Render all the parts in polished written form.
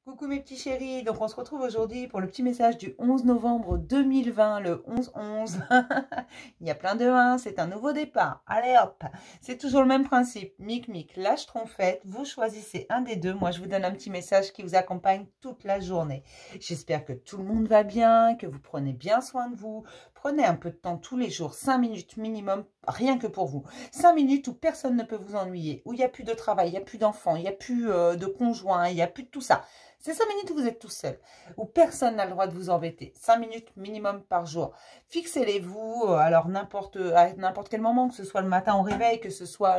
Coucou mes petits chéris, donc on se retrouve aujourd'hui pour le petit message du 11 novembre 2020, le 11-11. Il y a plein de 1, c'est un nouveau départ. Allez hop, c'est toujours le même principe. Mic, lâche trompette, vous choisissez un des deux. Moi je vous donne un petit message qui vous accompagne toute la journée. J'espère que tout le monde va bien, que vous prenez bien soin de vous. Prenez un peu de temps tous les jours, 5 minutes minimum, rien que pour vous. 5 minutes où personne ne peut vous ennuyer, où il n'y a plus de travail, il n'y a plus d'enfants, il n'y a plus de conjoints, il n'y a plus de tout ça. C'est 5 minutes où vous êtes tout seul, où personne n'a le droit de vous embêter. 5 minutes minimum par jour. Fixez-les-vous, alors à n'importe quel moment, que ce soit le matin au réveil, que ce soit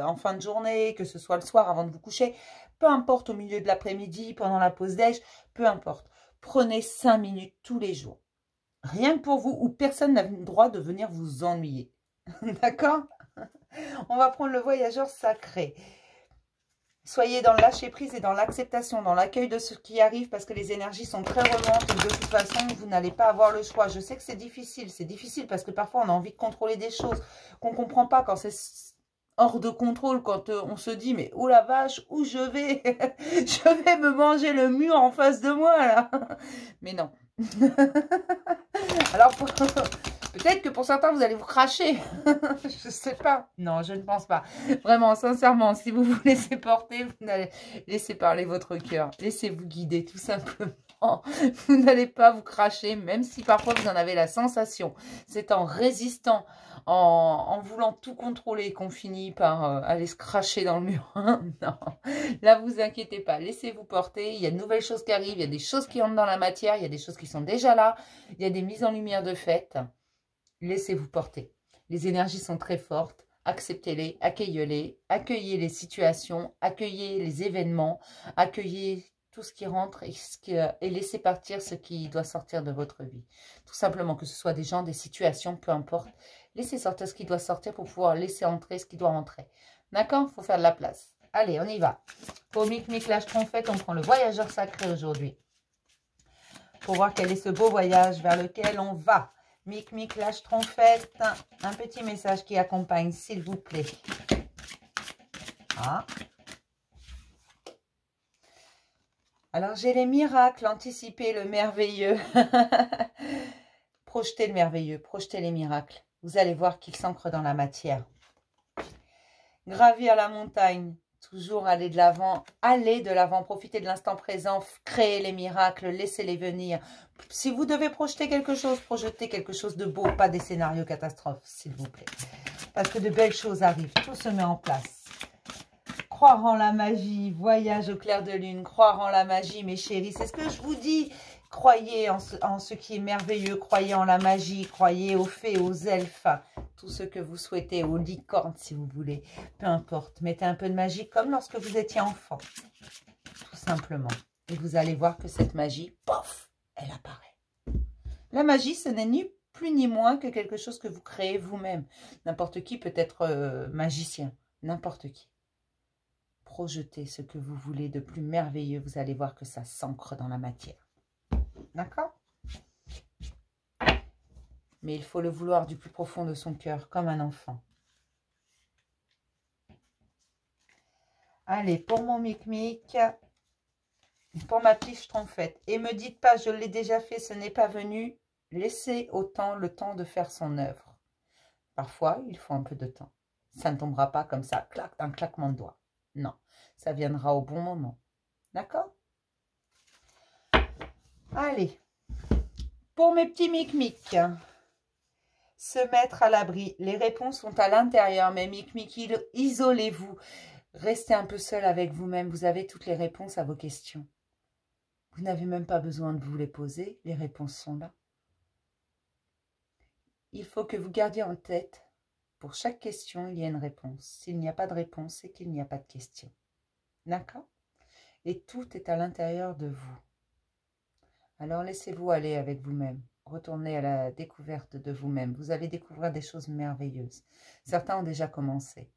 en fin de journée, que ce soit le soir avant de vous coucher. Peu importe, au milieu de l'après-midi, pendant la pause déj, peu importe. Prenez 5 minutes tous les jours. Rien que pour vous, où personne n'a le droit de venir vous ennuyer. D'accord? On va prendre le voyageur sacré. Soyez dans le lâcher-prise et dans l'acceptation, dans l'accueil de ce qui arrive parce que les énergies sont très remontes et de toute façon, vous n'allez pas avoir le choix. Je sais que c'est difficile parce que parfois on a envie de contrôler des choses qu'on ne comprend pas quand c'est hors de contrôle, quand on se dit mais oh la vache, où je vais? Je vais me manger le mur en face de moi là. Mais non. Alors peut-être que pour certains, vous allez vous cracher. Je ne sais pas. Non, je ne pense pas. Vraiment, sincèrement, si vous vous laissez porter, vous n'allez laisser parler votre cœur. Laissez-vous guider, tout simplement. Vous n'allez pas vous cracher, même si parfois vous en avez la sensation. C'est en résistant, en voulant tout contrôler qu'on finit par aller se cracher dans le mur. Non, là, vous inquiétez pas. Laissez-vous porter. Il y a de nouvelles choses qui arrivent. Il y a des choses qui entrent dans la matière. Il y a des choses qui sont déjà là. Il y a des mises en lumière de fait. Laissez-vous porter. Les énergies sont très fortes. Acceptez-les, accueillez-les, accueillez les situations, accueillez les événements, accueillez tout ce qui rentre et laissez partir ce qui doit sortir de votre vie. Tout simplement, que ce soit des gens, des situations, peu importe. Laissez sortir ce qui doit sortir pour pouvoir laisser entrer ce qui doit rentrer. D'accord? Il faut faire de la place. Allez, on y va. Pour Mic, lâche trompette, on prend le voyageur sacré aujourd'hui. Pour voir quel est ce beau voyage vers lequel on va. Mic, lâche trompette, un petit message qui accompagne, s'il vous plaît. Ah. Alors, j'ai les miracles, anticiper le merveilleux. Projetez le merveilleux, projetez les miracles. Vous allez voir qu'ils s'ancrent dans la matière. Gravir la montagne, toujours aller de l'avant, profitez de l'instant présent, créez les miracles, laissez-les venir. Si vous devez projeter quelque chose, projetez quelque chose de beau, pas des scénarios catastrophes, s'il vous plaît. Parce que de belles choses arrivent, tout se met en place. Croire en la magie, voyage au clair de lune, croire en la magie, mes chéris, c'est ce que je vous dis. Croyez en ce qui est merveilleux, croyez en la magie, croyez aux fées, aux elfes, tout ce que vous souhaitez, aux licornes si vous voulez, peu importe. Mettez un peu de magie comme lorsque vous étiez enfant, tout simplement. Et vous allez voir que cette magie, pof, elle apparaît. La magie, ce n'est ni plus ni moins que quelque chose que vous créez vous-même. N'importe qui peut être magicien, n'importe qui. Projetez ce que vous voulez de plus merveilleux, vous allez voir que ça s'ancre dans la matière. D'accord? Mais il faut le vouloir du plus profond de son cœur, comme un enfant. Allez, pour mon Mic, pour ma petite trompette. Et me dites pas, je l'ai déjà fait, ce n'est pas venu. Laissez autant le temps de faire son œuvre. Parfois, il faut un peu de temps. Ça ne tombera pas comme ça, clac, d'un claquement de doigts. Non, ça viendra au bon moment. D'accord? Allez, pour mes petits Mic, se mettre à l'abri. Les réponses sont à l'intérieur, mais Mic, isolez-vous. Restez un peu seul avec vous-même. Vous avez toutes les réponses à vos questions. Vous n'avez même pas besoin de vous les poser. Les réponses sont là. Il faut que vous gardiez en tête, pour chaque question, il y a une réponse. S'il n'y a pas de réponse, c'est qu'il n'y a pas de question. D'accord? Et tout est à l'intérieur de vous. Alors laissez-vous aller avec vous-même. Retournez à la découverte de vous-même. Vous allez découvrir des choses merveilleuses. Certains ont déjà commencé.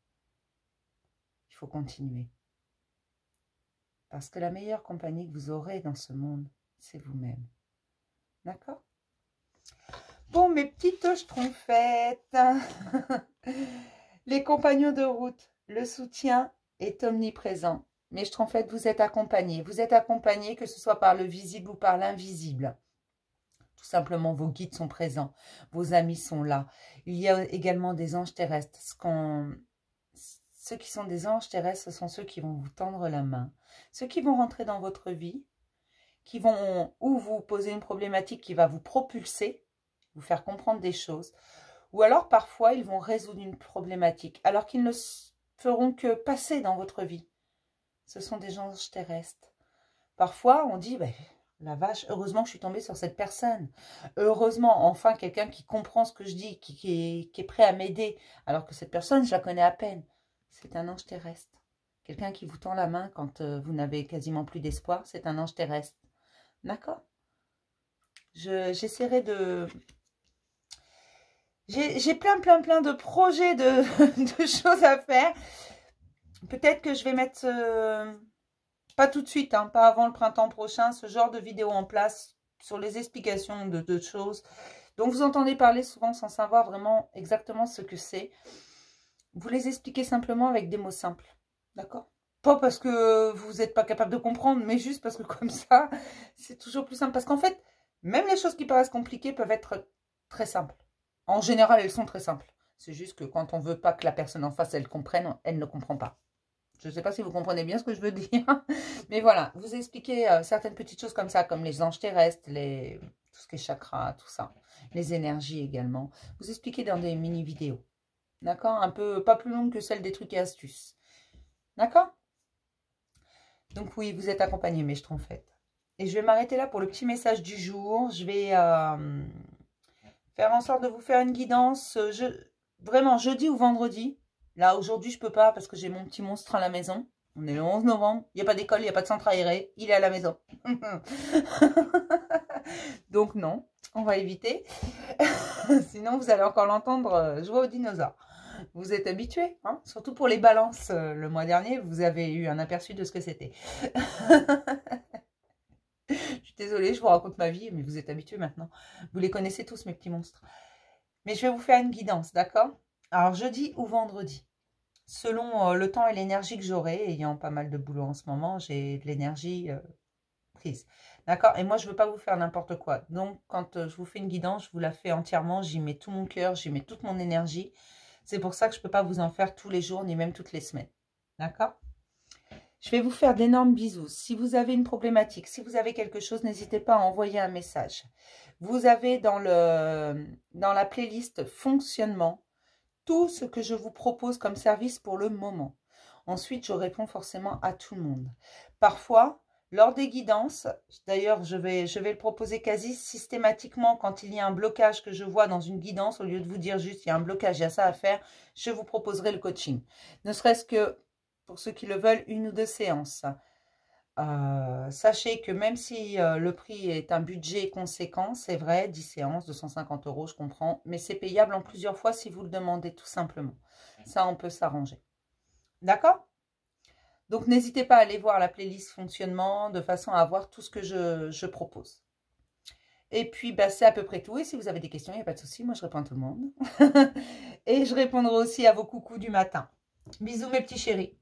Il faut continuer. Parce que la meilleure compagnie que vous aurez dans ce monde, c'est vous-même. D'accord? Bon, mes petites schtroumpfettes. Les compagnons de route, le soutien est omniprésent. Mais je trouve en fait, vous êtes accompagné. Vous êtes accompagné, que ce soit par le visible ou par l'invisible. Tout simplement, vos guides sont présents. Vos amis sont là. Il y a également des anges terrestres. Ceux qui sont des anges terrestres, ce sont ceux qui vont vous tendre la main. Ceux qui vont rentrer dans votre vie, qui vont ou vous poser une problématique qui va vous propulser, vous faire comprendre des choses. Ou alors, parfois, ils vont résoudre une problématique, alors qu'ils ne feront que passer dans votre vie. Ce sont des anges terrestres. Parfois, on dit, ben, la vache, heureusement que je suis tombée sur cette personne. Heureusement, enfin, quelqu'un qui comprend ce que je dis, qui est prêt à m'aider, alors que cette personne, je la connais à peine. C'est un ange terrestre. Quelqu'un qui vous tend la main quand vous n'avez quasiment plus d'espoir, c'est un ange terrestre. D'accord? J'essaierai de... J'ai plein de projets, de choses à faire. Peut-être que je vais mettre, pas tout de suite, hein, pas avant le printemps prochain, ce genre de vidéo en place sur les explications de choses. Donc vous entendez parler souvent sans savoir vraiment exactement ce que c'est. Vous les expliquez simplement avec des mots simples. D'accord? Pas parce que vous n'êtes pas capable de comprendre, mais juste parce que comme ça, c'est toujours plus simple. Parce qu'en fait, même les choses qui paraissent compliquées peuvent être très simples. En général, elles sont très simples. C'est juste que quand on ne veut pas que la personne en face, elle comprenne, elle ne comprend pas. Je ne sais pas si vous comprenez bien ce que je veux dire. Mais voilà, vous expliquez certaines petites choses comme ça, comme les anges terrestres, tout ce qui est chakra, tout ça. Les énergies également. Vous expliquez dans des mini-vidéos. D'accord? Un peu, pas plus longue que celle des trucs et astuces. D'accord? Donc oui, vous êtes accompagné, mais je trompette. Et je vais m'arrêter là pour le petit message du jour. Je vais faire en sorte de vous faire une guidance. Vraiment, jeudi ou vendredi. Là, aujourd'hui, je peux pas parce que j'ai mon petit monstre à la maison. On est le 11 novembre. Il n'y a pas d'école, il n'y a pas de centre aéré. Il est à la maison. Donc non, on va éviter. Sinon, vous allez encore l'entendre jouer aux dinosaures. Vous êtes habitués, hein, surtout pour les balances. Le mois dernier, vous avez eu un aperçu de ce que c'était. Je suis désolée, je vous raconte ma vie, mais vous êtes habitués maintenant. Vous les connaissez tous, mes petits monstres. Mais je vais vous faire une guidance, d'accord? Alors, jeudi ou vendredi, selon le temps et l'énergie que j'aurai, ayant pas mal de boulot en ce moment, j'ai de l'énergie prise. D'accord? Et moi, je ne veux pas vous faire n'importe quoi. Donc, quand je vous fais une guidance, je vous la fais entièrement. J'y mets tout mon cœur, j'y mets toute mon énergie. C'est pour ça que je ne peux pas vous en faire tous les jours, ni même toutes les semaines. D'accord? Je vais vous faire d'énormes bisous. Si vous avez une problématique, si vous avez quelque chose, n'hésitez pas à envoyer un message. Vous avez dans la playlist fonctionnement tout ce que je vous propose comme service pour le moment. Ensuite, je réponds forcément à tout le monde. Parfois, lors des guidances, d'ailleurs, je vais le proposer quasi systématiquement quand il y a un blocage que je vois dans une guidance, au lieu de vous dire juste il y a un blocage, il y a ça à faire, je vous proposerai le coaching. Ne serait-ce que, pour ceux qui le veulent, 1 ou 2 séances. Sachez que même si le prix est un budget conséquent, c'est vrai, 10 séances, 250 €, je comprends, mais c'est payable en plusieurs fois si vous le demandez tout simplement. Ça, on peut s'arranger. D'accord? Donc, n'hésitez pas à aller voir la playlist fonctionnement de façon à voir tout ce que je propose. Et puis, bah, c'est à peu près tout. Et si vous avez des questions, il n'y a pas de souci, moi je réponds à tout le monde. Et je répondrai aussi à vos coucous du matin. Bisous mes petits chéris.